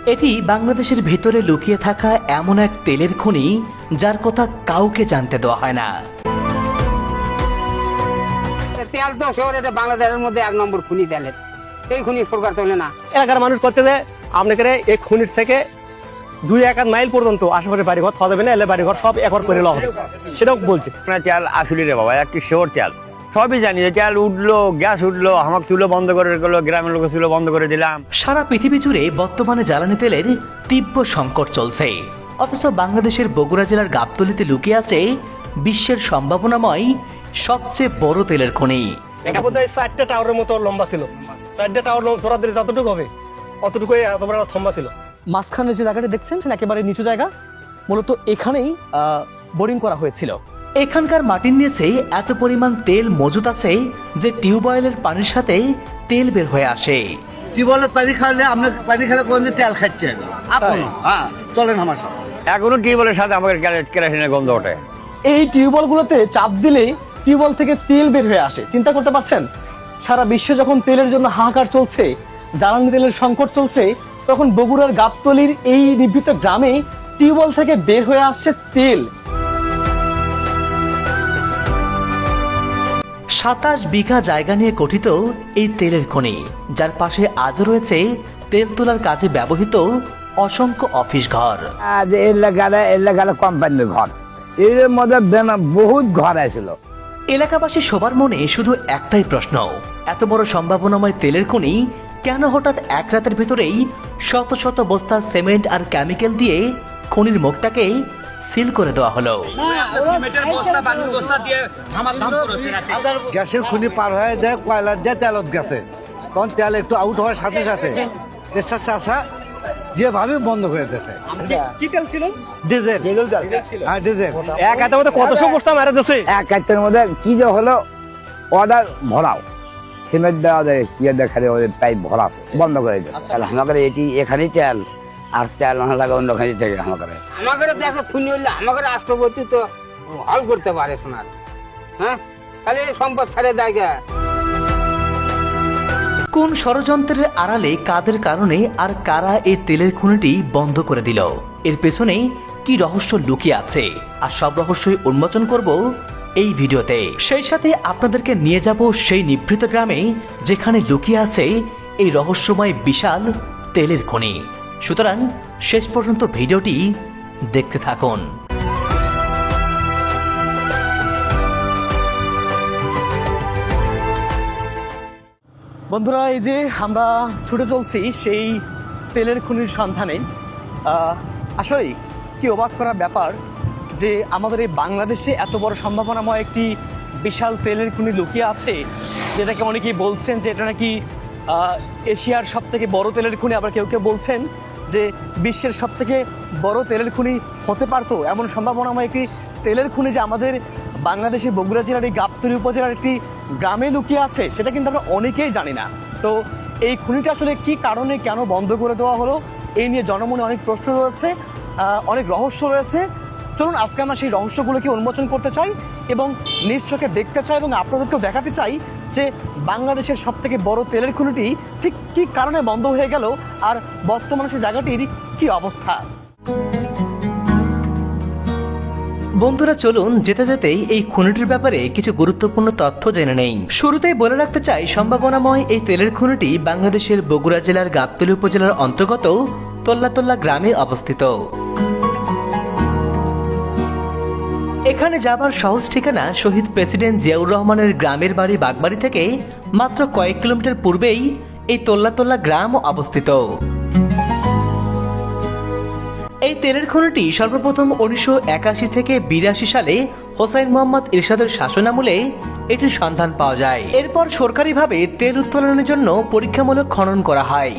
এটি বাংলাদেশের ভেতরে লুকিয়ে থাকা এমন এক তেলের খনি যার কথা কাউকে জানতে দেওয়া হয় না। তেল তো শহরে বাংলাদেশের মধ্যে 1 নম্বর খনি তেলের, এই খনি সরকার তোলে না। এলাকার মানুষ করছে যে আপনাদের এই খনির থেকে 2-1 মাইল পর্যন্ত আশেপাশে বাড়িঘর থাকা যাবে না, এলে বাড়িঘর সব একর করে নেওয়া হবে, সেটাও বলছে। তেল আসলে রে বাবা একটি শিওর তেল, সবই জানি যে তেল উঠলো, গ্যাস উঠলো, আমাকে চুলো বন্ধ করে গেলো, গ্রামের লোকের চুলো বন্ধ করে দিলাম। সারা পৃথিবী জুড়ে বর্তমানে জ্বালানি তেলের তীব্র সংকট চলছে, অথচ বাংলাদেশের বগুড়া জেলার গাবতলীতে লুকিয়ে আছে বিশ্বের সম্ভাবনাময় সবচেয়ে বড় তেলের খনি। এটা বোধহয় 4টা টাওয়ারের মতো লম্বা ছিল, 4টা টাওয়ার জোড়া দিলে যতটুকু হবে অতটুকুই এত বড় থম্বা ছিল। মাঝখানে যে জায়গাটা দেখছেন একেবারে নিচু জায়গা, মূলত এখানেই বোরিং করা হয়েছিল। এখানকার মাটির নিচে এত পরিমাণ তেল মজুদ আছে যে টিউবওয়েলের পানির সাথে তেল বের হয়ে আসে। টিউবওয়েলের পানি খাওয়ালে আপনার পানি খেলে কোনদিন তেল খাচ্ছেন আপনি? হ্যাঁ, চলেন আমার সাথে। এখনো টিউবওয়েলের সাথে আমাদের কেরোসিনের গন্ধ ওঠে। এই টিউবওয়েলগুলোতে চাপ দিলে টিউবওয়েল থেকে তেল বের হয়ে আসে। চিন্তা করতে পারছেন, সারা বিশ্বে যখন তেলের জন্য হাহাকার চলছে, জ্বালানি তেলের সংকট চলছে, তখন বগুড়ার গাবতলীর এই নিভৃত গ্রামে টিউবওয়েল থেকে বের হয়ে আসছে তেল। 27 বিঘা জায়গা নিয়ে গঠিত এই তেলের খনি, যার পাশে আজও রয়েছে তেল তোলার কাজে ব্যবহৃত অসংখ্য অফিস ঘর। আজ এলাকার কোম্পানির ঘর, এর মধ্যে বহুত ঘর আছিল। এলাকাবাসী সবার মনে শুধু একটাই প্রশ্ন, এত বড় সম্ভাবনাময় তেলের খনি কেন হঠাৎ এক রাতের ভিতরেই শত শত বস্তা সিমেন্ট আর কেমিক্যাল দিয়ে খনির মুখটাকে সিল করে দেওয়া হলো? গ্যাসের খুনি পার হয়ে যায়, কয়লার যায় তেলত গেছে, তখন তেল একটু আউট হওয়ার সাথে সাথে এর আসা যেভাবে বন্ধ করে দিয়েছে। কি তেল ছিল? ডিজেল। হ্যাঁ, ডিজেল। এক হাতের মধ্যে কতশো বস্তা মারা দিয়েছে। এক কাজের মধ্যে কি যে হলো, অর্ডার ভরাও, সিমেন্ট দেওয়া যায়, ইয়ে দেখা যায় ওদের পাইপ ভরাও, বন্ধ করে দেয়। আমাদের এটি এখানেই তেল, আর তেল না লাগে অন্য খানি থেকে আমাদের দেশে খুনি হইলে আমাদের রাষ্ট্রপতি তো হল করতে পারে শোনার, হ্যাঁ, তাহলে সম্পদ ছাড়ে দেয়। কোন ষড়যন্ত্রের আড়ালে কাদের কারণে আর কারা এই তেলের খনিটি বন্ধ করে দিল? এর পেছনে কি রহস্য লুকিয়ে আছে? আর সব রহস্যই উন্মোচন করব এই ভিডিওতে। সেই সাথে আপনাদেরকে নিয়ে যাব সেই নিভৃত গ্রামে, যেখানে লুকিয়ে আছে এই রহস্যময় বিশাল তেলের খনি। সুতরাং শেষ পর্যন্ত ভিডিওটি দেখতে থাকুন। বন্ধুরা, এই যে আমরা ছুটে চলছি সেই তেলের খনির সন্ধানে। আসলেই কি অবাক করার ব্যাপার যে আমাদের এই বাংলাদেশে এত বড় সম্ভাবনাময় একটি বিশাল তেলের খনি লুকিয়ে আছে, যেটাকে অনেকেই বলছেন যে এটা নাকি এশিয়ার সব থেকে বড় তেলের খনি। আবার কেউ কেউ বলছেন যে বিশ্বের সব থেকে বড় তেলের খনি হতে পারতো। এমন সম্ভাবনাময় একটি তেলের খনি যে আমাদের বাংলাদেশের বগুড়া জেলার এই গাবতলী উপজেলার একটি গ্রামে লুকিয়ে আছে, সেটা কিন্তু আমরা অনেকেই জানি না। তো এই খনিটা আসলে কি কারণে কেন বন্ধ করে দেওয়া হলো, এই নিয়ে জনমনে অনেক প্রশ্ন রয়েছে, অনেক রহস্য রয়েছে। চলুন আজকে আমরা সেই রহস্যগুলোকে উন্মোচন করতে চাই এবং নিজ চোখে দেখতে চাই এবং আপনাদেরকেও দেখাতে চাই যে বাংলাদেশের সব থেকে বড় তেলের খনিটি ঠিক কী কারণে বন্ধ হয়ে গেল আর বর্তমানে সেই জায়গাটির কী অবস্থা। বন্ধুরা, চলুন যেতে যেতেই এই খনিটির ব্যাপারে কিছু গুরুত্বপূর্ণ তথ্য জেনে নেই। শুরুতেই বলে রাখতে চাই, সম্ভাবনাময় এই তেলের খনিটি বাংলাদেশের বগুড়া জেলার গাবতলী উপজেলার অন্তর্গত তোল্লাতোল্লা গ্রামে অবস্থিত। এখানে যাবার সহজ ঠিকানা শহীদ প্রেসিডেন্ট জিয়াউর রহমানের গ্রামের বাড়ি বাগবাড়ি থেকে মাত্র কয়েক কিলোমিটার পূর্বেই এই তোল্লাতোল্লা গ্রাম অবস্থিত। এই তেলের খনিটি সর্বপ্রথম 1981 থেকে 82 সালে হোসাইন মোহাম্মদ ইরশাদের শাসনামলে এটির সন্ধান পাওয়া যায়। এরপর সরকারিভাবে তেল উত্তোলনের জন্য পরীক্ষামূলক খনন করা হয়।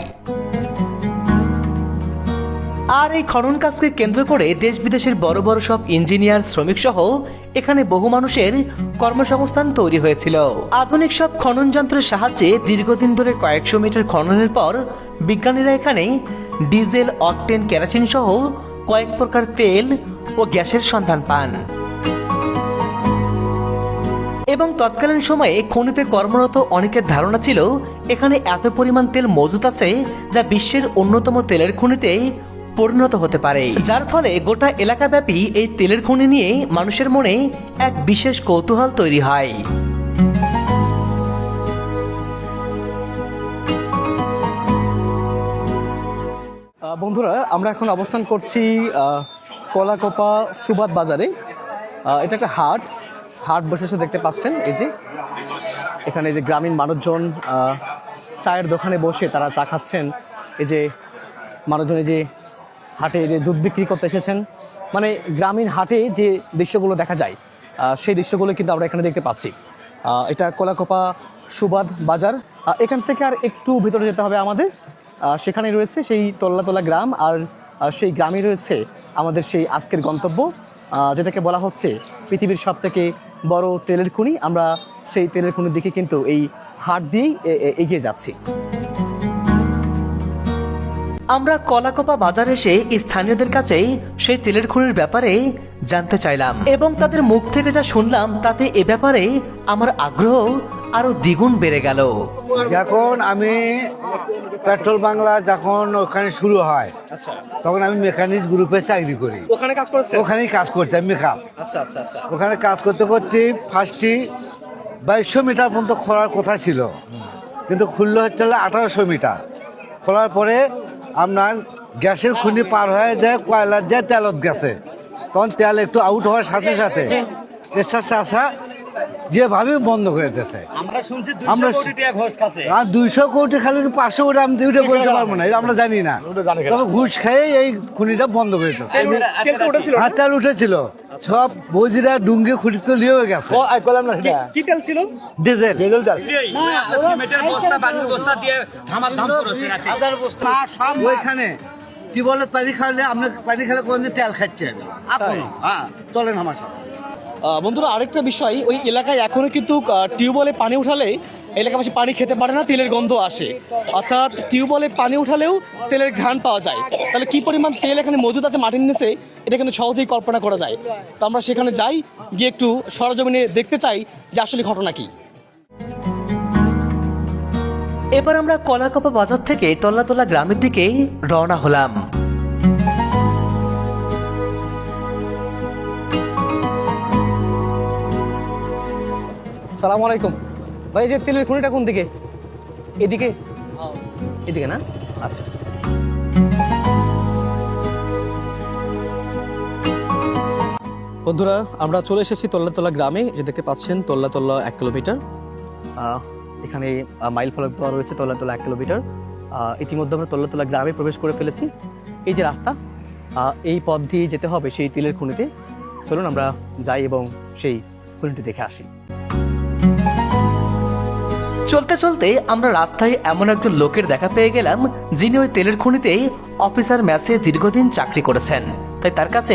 আর এই খনন কাজকে কেন্দ্র করে দেশ বিদেশের বড় বড় সব ইঞ্জিনিয়ার, শ্রমিক সহ এখানে বহু মানুষের কর্মসংস্থান তৈরি হয়েছিল। আধুনিক সব খনন যন্ত্রের সাহায্যে দীর্ঘদিন ধরে কয়েকশো মিটার খননের পর বিজ্ঞানীরা এখানে ডিজেল, অকটেন, কেরোসিন সহ কয়েক প্রকার তেল ও গ্যাসের সন্ধান পান। এবং তৎকালীন সময়ে খনিতে কর্মরত অনেকের ধারণা ছিল এখানে এত পরিমাণ তেল মজুত আছে যা বিশ্বের অন্যতম তেলের খনিতে পরিণত হতে পারে, যার ফলে গোটা এলাকাব্যাপী এই তেলের খনি নিয়ে মানুষের মনে এক বিশেষ কৌতূহল তৈরি হয়। বন্ধুরা, আমরা এখন অবস্থান করছি কলাকোপা সুবাদ বাজারে। এটা একটা হাট বসেছে দেখতে পাচ্ছেন। এই যে এখানে যে গ্রামীণ মানুষজন চায়ের দোকানে বসে তারা চা খাচ্ছেন। এই যে মানুষজন এই যে হাটে যে দুধ বিক্রি করতে এসেছেন, মানে গ্রামীণ হাটে যে দৃশ্যগুলো দেখা যায় সেই দৃশ্যগুলো কিন্তু আমরা এখানে দেখতে পাচ্ছি। এটা কলাকোপা সুবাদ বাজার। এখান থেকে আর একটু ভিতরে যেতে হবে আমাদের। সেখানে রয়েছে সেই তোল্লা গ্রাম, আর সেই গ্রামে রয়েছে আমাদের সেই আজকের গন্তব্য, যেটাকে বলা হচ্ছে পৃথিবীর সবথেকে বড় তেলের খনি। আমরা সেই তেলের খনির দিকে কিন্তু এই হাট দিয়েই এগিয়ে যাচ্ছি। আমরা কলাকোপা বাজার এসে স্থানীয়দের কাছে সেই তেলের খনির ব্যাপারে জানতে চাইলাম এবং তাদের মুখ থেকে যা শুনলাম তাতে এ ব্যাপারে আমার আগ্রহ আরো দ্বিগুণ বেড়ে গেল। এখন আমি পেট্রোল বাংলা যখন ওখানে শুরু হয় আচ্ছা, তখন আমি মেকানিক্স গ্রুপে চাকরি করি। ওখানে কাজ করেছে? ওখানেই কাজ করতাম মেকআপ। আচ্ছা আচ্ছা আচ্ছা। ওখানে কাজ করতে করতে ফার্স্টই 2200 মিটার পর্যন্ত খোলার কথা ছিল, কিন্তু খুললো হচ্ছে 1800 মিটার। খোলার পরে আপনার গ্যাসের খুনি পার হয়ে যায় কয়লার যায় তেলত গেছে, তখন তেল একটু আউট হওয়ার সাথে সাথে এর সাথে আসা যেভাবে বন্ধ করে দিতেছে। আমরা 200 কোটি খালি 500 কোটি আমি ওইটা বলতে পারবো না, এটা আমরা জানি না। তবে ঘুষ খেয়ে এই খুনিটা বন্ধ করে দিতেছে। হ্যাঁ, তেল উঠেছিল, সব বজিরা ডুঙ্গি খুঁটি তো লিয়ে গেছে। কি তেল ছিল? ডিজেল। ওইখানে টিউবওয়েলের পানি খাওয়ালে আপনি পানি খেলে কোনদিন তেল খাচ্ছেন? হ্যাঁ, চলেন আমার সাথে। বন্ধুরা, আরেকটা বিষয়, ওই এলাকায় এখনো কিন্তু টিউবওয়েলে পানি উঠালে এলাকাবাসী পানি খেতে পারে না, তেলের গন্ধ আসে। অর্থাৎ টিউবওয়েলে পানি উঠালেও তেলের ঘ্রাণ পাওয়া যায়। তাহলে কি পরিমাণ তেল এখানে মজুদ আছে মাটির নিচে, এটা কিন্তু সহজেই কল্পনা করা যায়। তো আমরা সেখানে যাই, গিয়ে একটু সরজমিনে দেখতে চাই যে আসলে ঘটনা কি। এবার আমরা কলাকোপা বাজার থেকে তোল্লা গ্রামের দিকে রওনা হলাম। সালাম আলাইকুম ভাই, যে তেলের খনিটা কোন দিকে? এদিকে? এদিকে না? আচ্ছা। বন্ধুরা, আমরা চলে এসেছি তোল্লা গ্রামে। যে দেখতে পাচ্ছেন তোল্লা 1 কিলোমিটার। এখানে মাইল ফলক দেওয়া রয়েছে তোল্লা 1 কিলোমিটার। ইতিমধ্যে আমরা তোল্লা গ্রামে প্রবেশ করে ফেলেছি। এই যে রাস্তা, এই পথ দিয়ে যেতে হবে সেই তেলের খনিতে। চলুন আমরা যাই এবং সেই খনিটি দেখে আসি। চলতে চলতে আমরা রাস্তায় এমন একজন লোকের দেখা পেয়ে গেলাম যিনি ওই তেলের খনিতে অফিসার ম্যাচে দীর্ঘদিন চাকরি করেছেন, তাই তার কাছে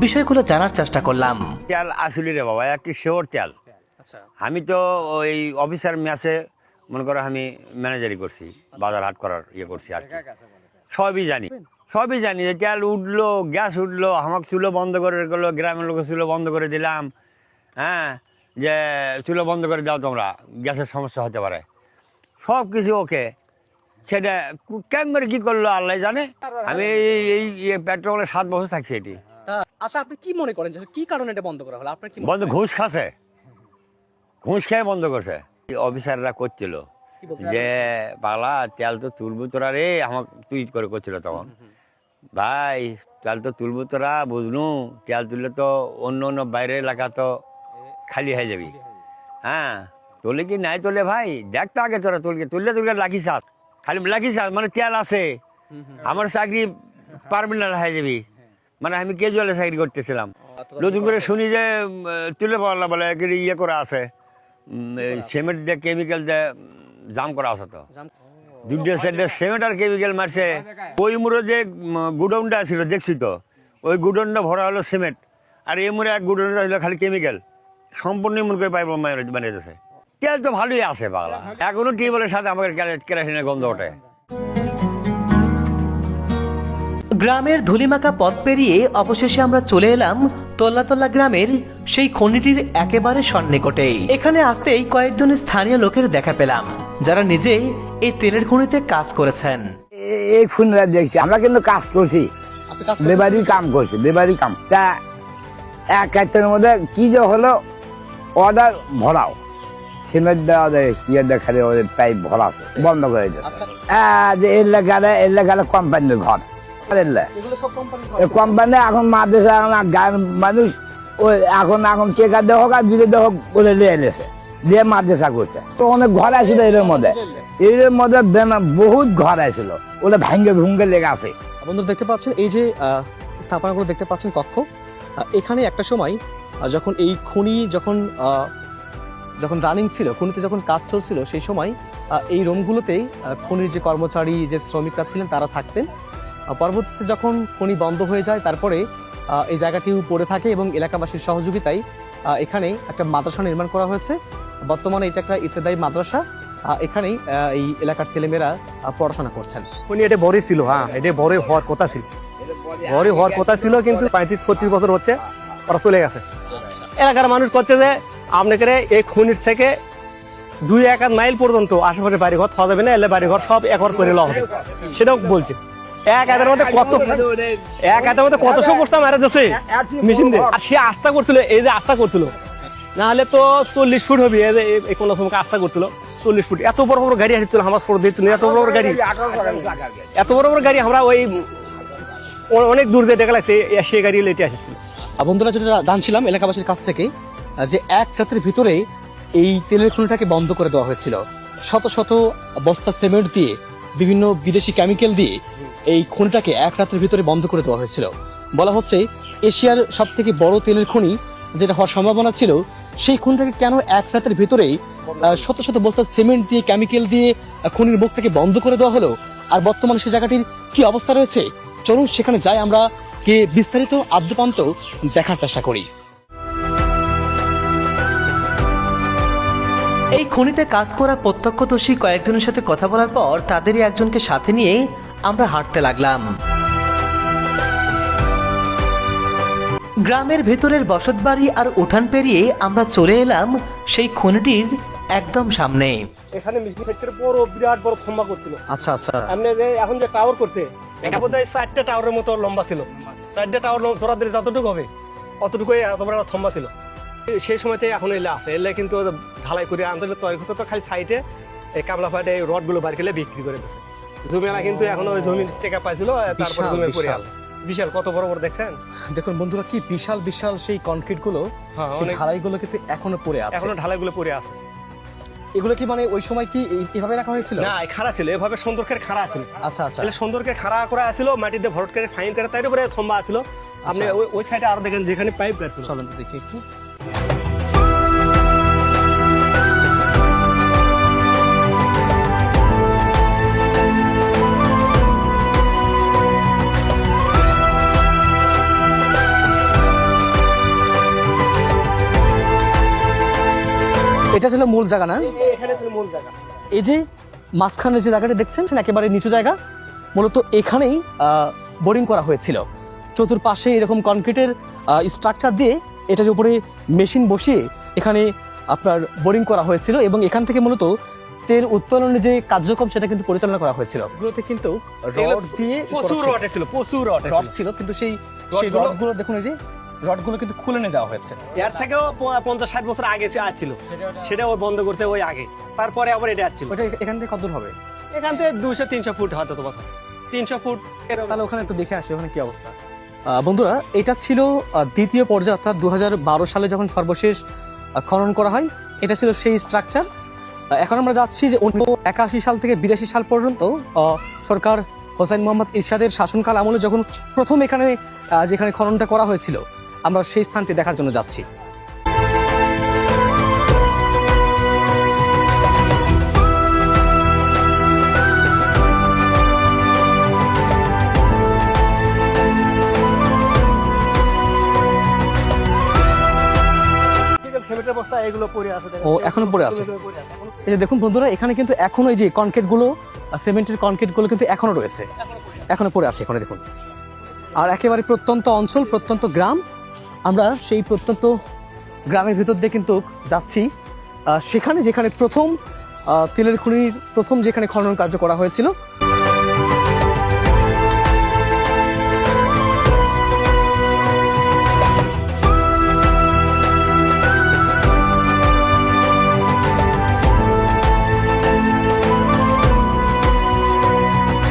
বিষয়গুলো জানার চেষ্টা করলাম। তেল আসলে রে বাবা একটি শিওর তেল। আচ্ছা, আমি তো ওই অফিসার ম্যাচে মনে করো আমি ম্যানেজারি করছি, বাজার হাট করার ইয়ে করছি আর কি। সবই জানি যে তেল উঠলো, গ্যাস উঠলো, আমাকে চুলো বন্ধ করে গেলো, গ্রামের লোকের চুলো বন্ধ করে দিলাম। হ্যাঁ, যে চুলো বন্ধ করে দাও তোমরা, গ্যাসের সমস্যা হতে পারে। সব কিছু ওকে, সেটা কেমন কি করলো আল্লাহ জানে। আমি এই পেট্রোলে 7 বছর থাকছি এটি। আচ্ছা, আপনি কি মনে করেন যে কি কারণে এটা বন্ধ করা হলো? আপনার কি বন্ধ? ঘুষ খাচ্ছে, ঘুষ খেয়ে বন্ধ করছে। অফিসাররা করছিল যে পালা তেল তো তুলবো তোরা রে, আমাকে টুইট করে করছিল তখন, ভাই তেল তো তুলবো তোরা, বুঝলু তেল তুললে তো অন্য বাইরের এলাকা তো খালি হয়ে যাবি। হ্যাঁ, তোলে কি নাই তোলে ভাই, দেখ তো আগে তোরা তুললে লাগিস, খালি লাগিস মানে তেল আছে, আমার চাকরি পারমানেন্ট হয়ে যাবি। মানে আমি কেজুয়ালে চাকরি করতেছিলাম, নতুন করে শুনি যে তুলে পারলা বলে ইয়ে করা আছে, সিমেন্ট দিয়ে কেমিক্যাল দিয়ে জাম করা আছে। তো দুটো সাইডে সিমেন্ট আর কেমিক্যাল মারছে। ওই মুড়ে যে গুডাউনটা ছিল দেখছি তো, ওই গুডাউনটা ভরা হলো সিমেন্ট, আর এই মুড়ে এক গুডাউনটা হলো খালি কেমিক্যাল। সম্পূর্ণ মনে করে পাইপ বানিয়েছে। তেল তো ভালোই আসে বাংলা, এখনো টিউবওয়েলের সাথে আমাদের কেরাসিনের গন্ধ ওঠে। গ্রামের ধুলিমাখা পথ পেরিয়ে অবশেষে আমরা চলে এলাম তোল্লাতোল্লা গ্রামের সেই খনিটির একেবারে সন্নিকটে। এখানে আসতেই কয়েকজন স্থানীয় লোকের দেখা পেলাম, যারা নিজে এই তেলের খনিতে কাজ করেছেন। এই খুনরা দেখছি আমরা কিন্তু কাজ করছি, লেবারি কাম করছি, লেবারি কাম। তা এক কাজের মধ্যে কি যে হলো, অর্ডার ভরাও, সিমেন্ট দেওয়া দেয়, ইয়ে দেখালে ওদের পাইপ ভরাছে, বন্ধ করে দেয়। যে এলাকায় কোম্পানির ঘর, কোম্পানি এখন মাদ্রাসা গায়ের মানুষ ওই এখন চেকার দেওয়া হোক আর দিলে দেওয়া হোক বলে নিয়ে এনেছে, দিয়ে মাদ্রাসা করছে। তো অনেক ঘর আসছিল এর মধ্যে, এর মধ্যে বহুত ঘর আসছিল, ওটা ভাঙ্গে ভুঙ্গে লেগে আছে। বন্ধুরা দেখতে পাচ্ছেন এই যে স্থাপনাগুলো দেখতে পাচ্ছেন কক্ষ, এখানে একটা সময় যখন এই খনি যখন রানিং ছিল, খনিতে যখন কাজ চলছিল, সেই সময় এই রুমগুলোতেই খনির যে কর্মচারী, যে শ্রমিকরা ছিলেন তারা থাকতেন। পরবর্তীতে যখন খনি বন্ধ হয়ে যায়, তারপরে এই জায়গাটিও পড়ে থাকে এবং এলাকাবাসীর সহযোগিতায় এখানে একটা মাদ্রাসা নির্মাণ করা হয়েছে। বর্তমানে এটা একটা ইত্তেদায়ী মাদ্রাসা, এখানেই এই এলাকার ছেলেমেয়েরা পড়াশোনা করছেন। খনি এটা বড় ছিল, হ্যাঁ এটা বড় হওয়ার কথা ছিল, বড় হওয়ার কথা ছিল, কিন্তু 35-36 বছর হচ্ছে ওরা চলে গেছে। এলাকার মানুষ করছে যে আপনাকে এই খনির থেকে 2-1 মাইল পর্যন্ত আশেপাশে বাড়িঘর থাকা যাবে না, এলে বাড়িঘর সব একর করে নেওয়া হবে, সেটাও বলছে। এক হাতের মধ্যে কত সমস্যা মারা যাচ্ছে মেশিন দিয়ে। আর সে আস্থা করছিল, এই যে আস্থা করছিল, না হলে তো 40 ফুট হবে, এই কোনো সময় আস্থা করছিল 40 ফুট। এত বড় বড় গাড়ি আসছিল আমার পর দিচ্ছিল, এত বড় বড় গাড়ি আমরা ওই অনেক দূর দিয়ে দেখা লাগছে, সে গাড়ি লেটে আসছিল। বন্ধুরা যেটা জানছিলাম এলাকাবাসীর কাছ থেকে, যে এক রাতের ভিতরে এই তেলের খনিটাকে বন্ধ করে দেওয়া হয়েছিল। শত শত বস্তা সিমেন্ট দিয়ে, বিভিন্ন বিদেশি কেমিক্যাল দিয়ে এই খনিটাকে এক রাতের ভিতরে বন্ধ করে দেওয়া হয়েছিল। বলা হচ্ছে এশিয়ার সব থেকে বড় তেলের খনি যেটা হওয়ার সম্ভাবনা ছিল, সেই খনিটাকে কেন এক রাতের ভিতরেই শত শত বস্তা সিমেন্ট দিয়ে, কেমিক্যাল দিয়ে খনির মুখটাকে বন্ধ করে দেওয়া হলো। আর বর্তমানে সে জায়গাটির কি অবস্থা রয়েছে, চলুন সেখানে যাই, আমরা কে বিস্তারিত আদ্যপান্ত দেখার চেষ্টা করি। এই খনিতে কাজ করা প্রত্যক্ষদর্শী কয়েকজনের সাথে কথা বলার পর তাদেরই একজনকে সাথে নিয়ে আমরা হাঁটতে লাগলাম। গ্রামের ভেতরের বসতবাড়ি আর উঠান পেরিয়ে আমরা চলে এলাম সেই খনিটির একদম সামনে। এখানে মিষ্টি ফ্যাক্টরি বড় বিরাট বড় খম্বা করছিল। আচ্ছা আচ্ছা, এমনি যে এখন যে টাওয়ার করছে, এটা বোধহয় 4টা টাওয়ারের মতো লম্বা ছিল, 4টা টাওয়ার ধরা দিলে যতটুকু হবে অতটুকুই এত বড় একটা থম্বা ছিল। সেই সময়তে এখন এলে আছে, এলে কিন্তু ঢালাই করে আন্দোলন তৈরি করতে তো খালি সাইডে এই কামলা ফাটে এই রডগুলো বার করে বিক্রি করে দিচ্ছে। জমিরা কিন্তু এখন ওই জমির টাকা পাইছিল, তারপরে জমি পড়ে গেল। বিশাল কত বড় বড় দেখছেন, দেখুন বন্ধুরা কি বিশাল বিশাল সেই কনক্রিট গুলো, সেই ঢালাইগুলো কিন্তু এখনো পড়ে আছে, এখনো ঢালাইগুলো পড়ে আছে। এগুলো কি মানে ওই সময় কি এভাবে রাখা হয়েছিল? না, খাড়া ছিল, এভাবে সুন্দর করে খাড়া ছিল। আচ্ছা আচ্ছা, তাহলে সুন্দর করে খাড়া করা ছিল, মাটিতে ভরট করে ফাইন করে, তাই উপরে থম্বা ছিল। আপনি ওই সাইডে আরো দেখেন যেখানে পাইপ কাটছিল। চলেন তো দেখি একটু। এটা ছিল মূল জায়গা না? এখানে ছিল মূল জায়গা। এই যে মাঝখানে যে জায়গাটা দেখছেন, একেবারে নিচু জায়গা, মূলত এখানেই বোরিং করা হয়েছিল। চতুর্পাশে এরকম কনক্রিটের স্ট্রাকচার দিয়ে এটার উপরে মেশিন বসিয়ে এখানে আপনার বোরিং করা হয়েছিল, এবং এখান থেকে মূলত তেল উত্তোলনের যে কার্যক্রম সেটা কিন্তু পরিচালনা করা হয়েছিল। এগুলোতে কিন্তু রড দিয়ে প্রচুর রড ছিল, প্রচুর রড ছিল, কিন্তু সেই রডগুলো দেখুন, এই যে রডগুলো কিন্তু খুলে নিয়ে যাওয়া হয়েছে। এর থেকেও 50-60 বছর আগে আসছিল, সেটা ও বন্ধ করছে ওই আগে, তারপরে আবার এটা আসছিল। ওটা এখান থেকে কত দূর হবে? এখান থেকে 200-300 ফুট হয়তো, তো কথা 300 ফুট। তাহলে ওখানে একটু দেখে আসি ওখানে কি অবস্থা। বন্ধুরা, এটা ছিল দ্বিতীয় পর্যায়ে, অর্থাৎ 2012 সালে যখন সর্বশেষ খনন করা হয়, এটা ছিল সেই স্ট্রাকচার। এখন আমরা যাচ্ছি যে 81 সাল থেকে 82 সাল পর্যন্ত সরকার হোসেন মোহাম্মদ ইরশাদের শাসনকাল আমলে যখন প্রথম এখানে যেখানে খননটা করা হয়েছিল, আমরা সেই স্থানটি দেখার জন্য যাচ্ছি। ও এখনো পড়ে আছে। এই যে দেখুন বন্ধুরা, এখানে কিন্তু এখনো এই যে কনক্রিট গুলো, সিমেন্টের কনক্রিট গুলো কিন্তু এখনো রয়েছে, এখনো পড়ে আছে এখানে দেখুন। আর একেবারে প্রত্যন্ত অঞ্চল, প্রত্যন্ত গ্রাম, আমরা সেই প্রত্যন্ত গ্রামের ভিতর দিয়ে কিন্তু যাচ্ছি সেখানে যেখানে প্রথম তেলের খনির প্রথম যেখানে খনন কার্য করা হয়েছিল।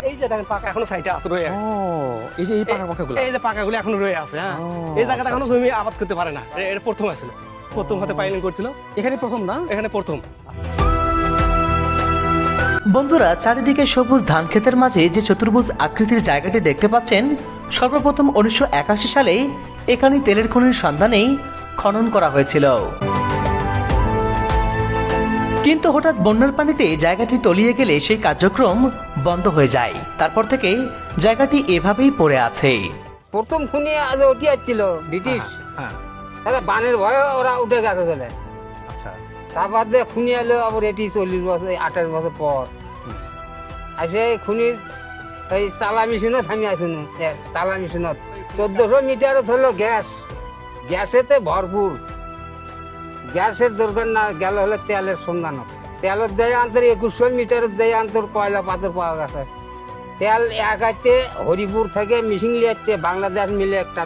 এই যে দেখেন পাকা এখনো সাইডে আছে রয়ে আছে। এই যে এই পাকা পাকাগুলো, এই যে পাকাগুলো এখনো রয়ে আছে। হ্যাঁ, এই জায়গাটা এখনো জমি আবাদ করতে পারে না। এটা প্রথম আসছিল, প্রথম হাতে পাইলিং করছিল। এখানে প্রথম না? এখানে প্রথম। বন্ধুরা, চারিদিকে সবুজ ধান ক্ষেতের মাঝে যে চতুর্ভুজ আকৃতির জায়গাটি দেখতে পাচ্ছেন, সর্বপ্রথম 1981 সালে এখানে তেলের খনির সন্ধানেই খনন করা হয়েছিল। কিন্তু হঠাৎ বন্যার পানিতে জায়গাটি তলিয়ে গেলে সেই কার্যক্রম বন্ধ হয়ে যায়। তারপর থেকে জায়গাটি এভাবেই পড়ে আছে। প্রথম খুনি আজ উঠে যাচ্ছিল ব্রিটিশ, হ্যাঁ, তাহলে বানের ভয়ে ওরা উঠে গেছে চলে। আচ্ছা। তারপর দিয়ে খুনি এলো আবার এটি 40 বছর 28 বছর পর। আর সেই খুনির এই চালা মেশিনও থামি আসুন, চালা মেশিনত 1400 মিটারত হলো গ্যাস, গ্যাসেতে ভরপুর। গ্যাসের দরকার না গেল হলে তেলের সন্ধানত। তেলের দেয় আন্তর 2100 মিটারের দেয় আন্তর কয়লা পাথর পাওয়া গেছে। তেল এক আইতে হরিপুর থেকে মিশিং লিয়ে যাচ্ছে, বাংলাদেশ মিলে একটা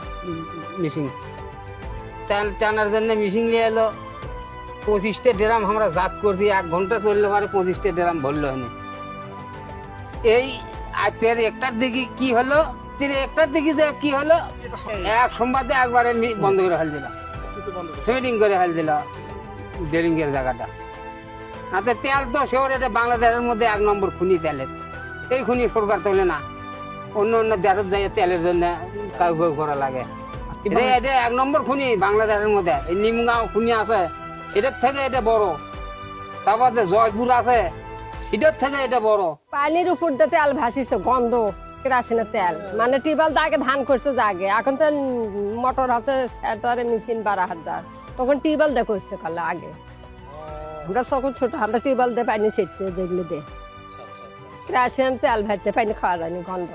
মিশিং তেল টানার জন্য মিশিং নিয়ে এলো। 25টা ড্রাম আমরা জাত করছি, 1 ঘন্টা চললে পারে 25টা ড্রাম ভরলো হয়নি। এই আজকের একটার দিকে কি হলো, একটার দিকে যে কি হলো, এক সোমবারে একবারে বন্ধ করে ফেল দিল, সুইডিং করে ফেল দিল ড্রিলিং এর জায়গাটা। হাতে তেল তো সেওর, এটা বাংলাদেশের মধ্যে 1 নম্বর খুনি তেলের। এই খুনি সরকার তোলে না, অন্য অন্য দেশের যায় তেলের জন্য কাউ করা লাগে। এটা 1 নম্বর খুনি বাংলাদেশের মধ্যে। এই নিমগাঁও খুনি আছে, এটার থেকে এটা বড়। তারপর জয়পুর আছে, সেটার থেকে এটা বড়। পানির উপর দিয়ে তেল ভাসিছে, গন্ধ কেরাসিনের তেল। মানে টিউবওয়েল আগে ধান করছে জাগে, এখন তো মোটর আছে, সেটারে মেশিন 12,000। তখন টিউবওয়েল দিয়ে করছে কালে আগে। আমরা তখন ছোট, আমরা টিউবওয়েল দিয়ে পানি ছেড়ছে, দেখলে দে কেরাসিনের তেল ভাসছে, পানি খাওয়া যায়নি, গন্ধ।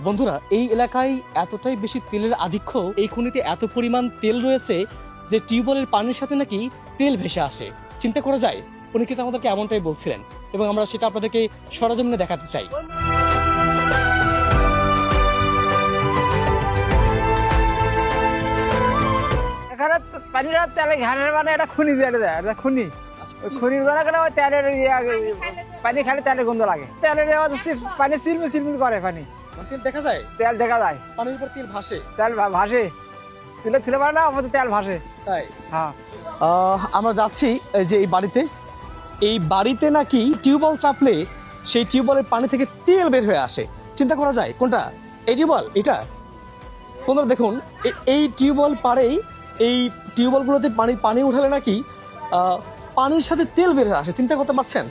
বন্ধুরা, এই এলাকায় এতটাই বেশি তেলের আধিক্য, এই খনিতে এত পরিমাণ তেল রয়েছে যে টিউবওয়েলের পানির সাথে নাকি তেল ভেসে আসে। চিন্তা করা যায়? উনি কিন্তু আমাদেরকে এমনটাই বলছিলেন এবং আমরা সেটা আপনাদেরকে সরজমিনে দেখাতে চাই। এখানে পানির তেলে ঘানের মানে এটা খুনি দিয়ে দেয়, এটা খুনি। ওই খুনির দ্বারা করে ওই তেলের পানি খালি তেলের গন্ধ লাগে। তেলের পানি চিলমিল চিলমিল করে, পানি তেল দেখা যায়, তেল দেখা যায়, পানির উপর তেল ভাসে, তেল ভাসে, তুলে পারে না, আমাদের তেল ভাসে। তাই? হ্যাঁ। আমরা যাচ্ছি এই যে এই বাড়িতে নাকি টিউবওয়েল চাপলে সেই টিউবওয়েলের পানি থেকে তেল বের হয়ে আসে। চিন্তা করা যায়? কোনটা? এই টিউবওয়েল, এটা। বন্ধুরা দেখুন, এই টিউবওয়েল পাড়েই, এই টিউবওয়েলগুলোতে পানি উঠালে নাকি পানির সাথে তেল বের হয়ে আসে। চিন্তা করতে পারছেন?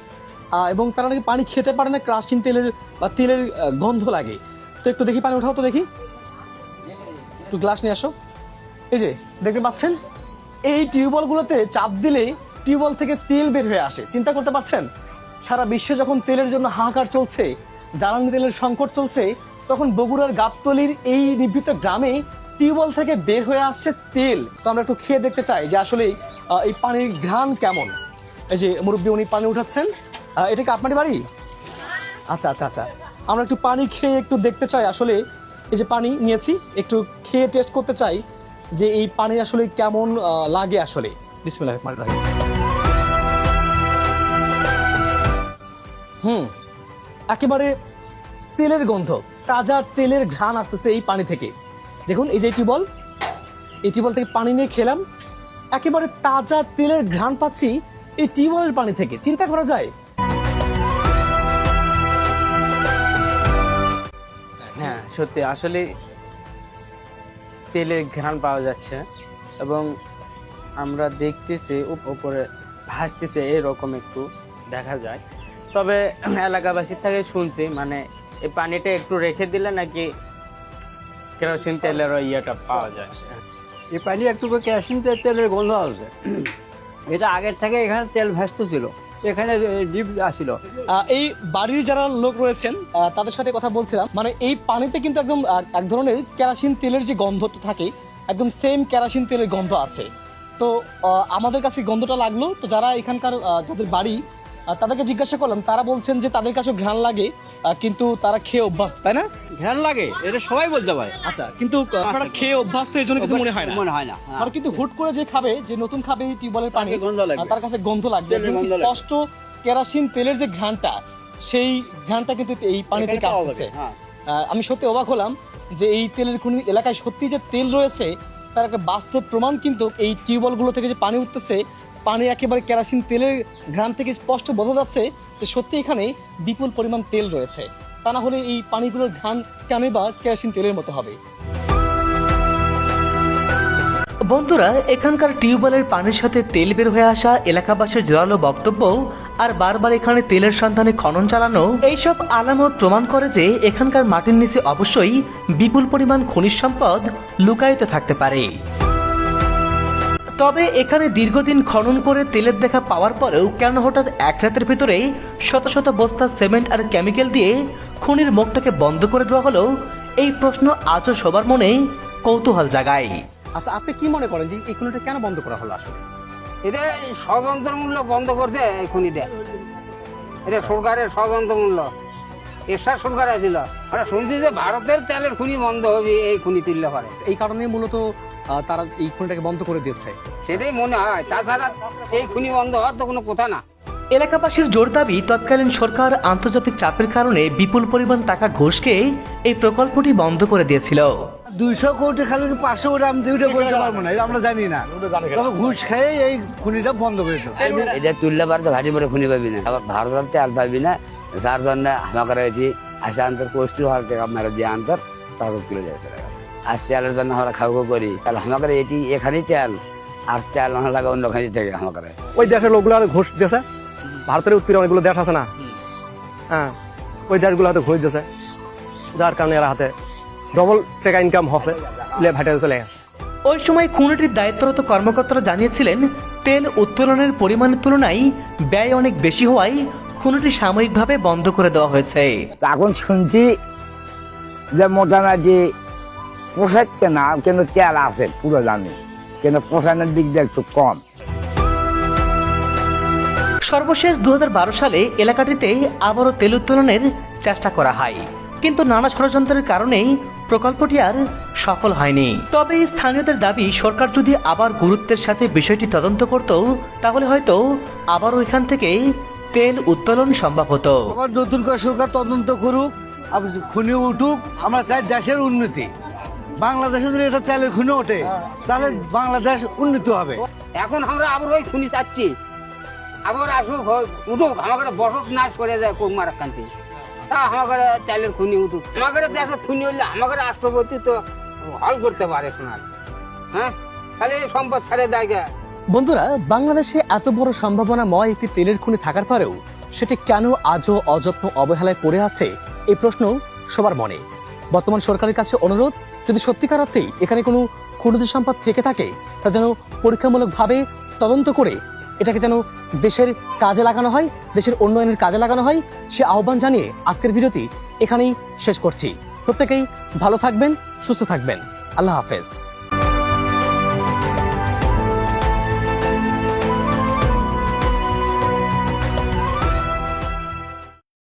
এবং তারা নাকি পানি খেতে পারে না, কেরাসিন তেলের বা তেলের গন্ধ লাগে। তো একটু দেখি, পানি উঠাও তো দেখি, একটু গ্লাস নিয়ে আসো। এই যে দেখতে পাচ্ছেন, এই টিউবওয়েলগুলোতে চাপ দিলে টিউবওয়েল থেকে তেল বের হয়ে আসে। চিন্তা করতে পারছেন? সারা বিশ্বে যখন তেলের জন্য হাহাকার চলছে, জ্বালানি তেলের সংকট চলছে, তখন বগুড়ার গাবতলীর এই নিভৃত গ্রামে টিউবওয়েল থেকে বের হয়ে আসছে তেল। তো আমরা একটু খেয়ে দেখতে চাই যে আসলে এই পানির ঘ্রাণ কেমন। এই যে মুরব্বী উনি পানি উঠাচ্ছেন, এটা কি আপনারই বাড়ি? আচ্ছা আচ্ছা আচ্ছা, আমরা একটু পানি খেয়ে একটু দেখতে চাই আসলে। এই যে পানি নিয়েছি, একটু খেয়ে টেস্ট করতে চাই যে এই পানি আসলে কেমন লাগে আসলে। বিসমিল্লাহির রহমানির রহিম। একেবারে তেলের গন্ধ, তাজা তেলের ঘ্রাণ আসতেছে এই পানি থেকে। দেখুন, এই যে টিউবওয়েল, এই টিউবওয়েল থেকে পানি নিয়ে খেলাম, একেবারে তাজা তেলের ঘ্রাণ পাচ্ছি এই টিউবওয়েলের পানি থেকে। চিন্তা করা যায়? হ্যাঁ, সত্যি আসলে তেলের ঘ্রাণ পাওয়া যাচ্ছে এবং আমরা দেখতেছি উপরে ভাসতেছে, এরকম একটু দেখা যায়। তবে এলাকাবাসীর থেকে শুনছি মানে এই পানিটা একটু রেখে দিলে নাকি কেরোসিন তেলের ইয়েটা পাওয়া যায়। এই পানি একটু কেরোসিন তেলের গন্ধ আছে। এটা আগের থেকে এখানে তেল ভাসতে ছিল, এখানে ডিপ আসছিল। এই বাড়ির যারা লোক রয়েছেন তাদের সাথে কথা বলছিলাম, মানে এই পানিতে কিন্তু একদম এক ধরনের কেরোসিন তেলের যে গন্ধটা থাকে একদম সেম কেরোসিন তেলের গন্ধ আছে। তো আমাদের কাছে গন্ধটা লাগলো, তো যারা এখানকার যাদের বাড়ি তাদেরকে জিজ্ঞাসা করলাম, তারা বলছেন যে তাদের কাছেও ঘ্রাণ লাগে, কিন্তু তারা খেয়ে অভ্যস্ত, তাই না? ঘ্রাণ লাগে, এটা সবাই বলতে পারে। আচ্ছা, কিন্তু আপনারা খেয়ে অভ্যস্ত, এই জন্য কিছু মনে হয় না? মনে হয় না। আর কিন্তু হুট করে যে খাবে, যে নতুন খাবে টিউবওয়েলের পানি, তাকে গন্ধ লাগবে। তার কাছে গন্ধ লাগবে। তেলের গন্ধ লাগবে। স্পষ্ট কেরোসিন তেলের যে ঘ্রাণটা, সেই ঘ্রাণটা কিন্তু এই পানি থেকে এখানে পাওয়া আসতেছে। যাবে, হ্যাঁ। আমি সত্যি অবাক হলাম যে এই তেলের খনি এলাকায় সত্যি যে তেল রয়েছে তার একটা বাস্তব প্রমাণ কিন্তু এই টিউবওয়েলগুলো থেকে যে পানি উঠতেছে, পানি একেবারে কেরোসিন তেলের ঘ্রাণ থেকে স্পষ্ট বোঝা যাচ্ছে যে সত্যি এখানে বিপুল পরিমাণ তেল রয়েছে। তা না হলে এই পানিগুলোর ঘ্রাণ কেনই বা কেরোসিন তেলের মতো হবে? বন্ধুরা, এখানকার টিউবওয়েলের পানির সাথে তেল বের হয়ে আসা এলাকাবাসীর জোরালো বক্তব্য আর বারবার এখানে তেলের সন্ধানে খনন চালানো, এইসব আলামত প্রমাণ করে যে এখানকার মাটির নিচে অবশ্যই বিপুল পরিমাণ খনিজ সম্পদ লুকায়িত থাকতে পারে। তবে এখানে দীর্ঘদিন খনন করে তেলের দেখা পাওয়ার পরেও কেন হঠাৎ এক রাতের ভিতরে শত শত বস্তা সিমেন্ট আর কেমিক্যাল দিয়ে খনির মুখটাকে বন্ধ করে দেওয়া হলো, এই প্রশ্ন আজও সবার মনে কৌতূহল জাগায়। আচ্ছা, আপনি কি মনে করেন যে এই খনিটা কেন বন্ধ করা হলো আসলে? এটা ষড়যন্ত্রমূলক বন্ধ করছে এই খনিটা। এটা সরকারের ষড়যন্ত্রমূল্য, এরশাদ সরকার ছিল। আমরা শুনছি যে ভারতের তেলের খনি বন্ধ হবে এই খনি তুললে পারে, এই কারণে মূলত তারা এই খনিটাকে বন্ধ করে দিয়েছে, সেটাই মনে হয়। তাছাড়া এই খনি বন্ধ হওয়ার তো কোনো কথা না। এলাকাবাসীর জোর দাবি, তৎকালীন সরকার আন্তর্জাতিক চাপের কারণে বিপুল পরিমাণ টাকা ঘুষ খেয়ে এই প্রকল্পটি বন্ধ করে দিয়েছিল। 200 কোটি খালি 500 কোটি আমি দুইটা বলতে পারবো না, এটা আমরা জানি না। তবে ঘুষ খেয়ে এই খনিটা বন্ধ করে দিল। এটা তুললে পারে তো ঘাটি পরে খুনি পাবি না, আবার ভারতের তেল পাবি না, যার জন্য আমাকে রয়েছি আসে আন্তর কোষ্ঠী হওয়ার টাকা মেরে দিয়ে আন্তর তারপর তুলে যাচ্ছে। আর তেলের জন্য আমরা খাওয়া করি, তাহলে আমাকে এটি এখানেই তেল, আর তেল না লাগে অন্য খানি থেকে আমাকে। ওই দেশের লোকগুলো ঘুষ দিয়েছে, ভারতের উত্তরে অনেকগুলো দেশ আছে না, হ্যাঁ, ওই দেশগুলো হাতে ঘুষ দিয়েছে, যার কারণে এরা হাতে ডবল টাকা ইনকাম হবে, ভাইটা চলে গেছে। ওই সময় খনিটির দায়িত্বরত কর্মকর্তারা জানিয়েছিলেন, তেল উত্তোলনের পরিমাণের তুলনায় ব্যয় অনেক বেশি হওয়ায় খনিটি সাময়িকভাবে বন্ধ করে দেওয়া হয়েছে। এখন শুনছি যে মোটামুটি পোষাচ্ছে না, কিন্তু তেল আছে পুরো জানি, কিন্তু পোষানোর দিক দিয়ে একটু কম। সর্বশেষ 2012 সালে এলাকাটিতে আবারও তেল উত্তোলনের চেষ্টা করা হয়, কিন্তু নানা ষড়যন্ত্রের কারণেই প্রকল্পটি আর সফল হয়নি। তবে স্থানীয়দের দাবি, সরকার যদি আবার গুরুত্বের সাথে বিষয়টি তদন্ত করত, তাহলে হয়তো আবারও এখান থেকে তেল উত্তোলন সম্ভব হতো। আবার নতুন করে সরকার তদন্ত করুক, আবার খনি উঠুক। আমরা চাই দেশের উন্নতি। বাংলাদেশে যদি এটা তেলের খনি ওঠে, তাহলে বাংলাদেশ উন্নতি হবে। এখন আমরা আবার ওই খনি চাচ্ছি, আবার আসুক, উঠুক, আমাকে বসত নাশ করে যায় কুমার কান্তি, তা আমাকে তেলের খনি উঠুক। আমাকে দেশের খনি হলে আমাকে রাষ্ট্রপতি তো হল করতে পারে শোনার, হ্যাঁ, তাহলে এই সম্পদ ছেড়ে দেয়। বন্ধুরা, বাংলাদেশে এত বড় সম্ভাবনাময় একটি তেলের খনি থাকার পরেও সেটি কেন আজও অযত্ন অবহেলায় পড়ে আছে, এই প্রশ্ন সবার মনে। বর্তমান সরকারের কাছে অনুরোধ, যদি সত্যিকার অর্থেই এখানে কোনো খনিজ সম্পদ থেকে থাকে, তা যেন পরীক্ষামূলকভাবে তদন্ত করে এটাকে যেন দেশের কাজে লাগানো হয়, দেশের উন্নয়নের কাজে লাগানো হয়, সে আহ্বান জানিয়ে আজকের ভিডিওটি এখানেই শেষ করছি। প্রত্যেকেই ভালো থাকবেন, সুস্থ থাকবেন। আল্লাহ হাফেজ।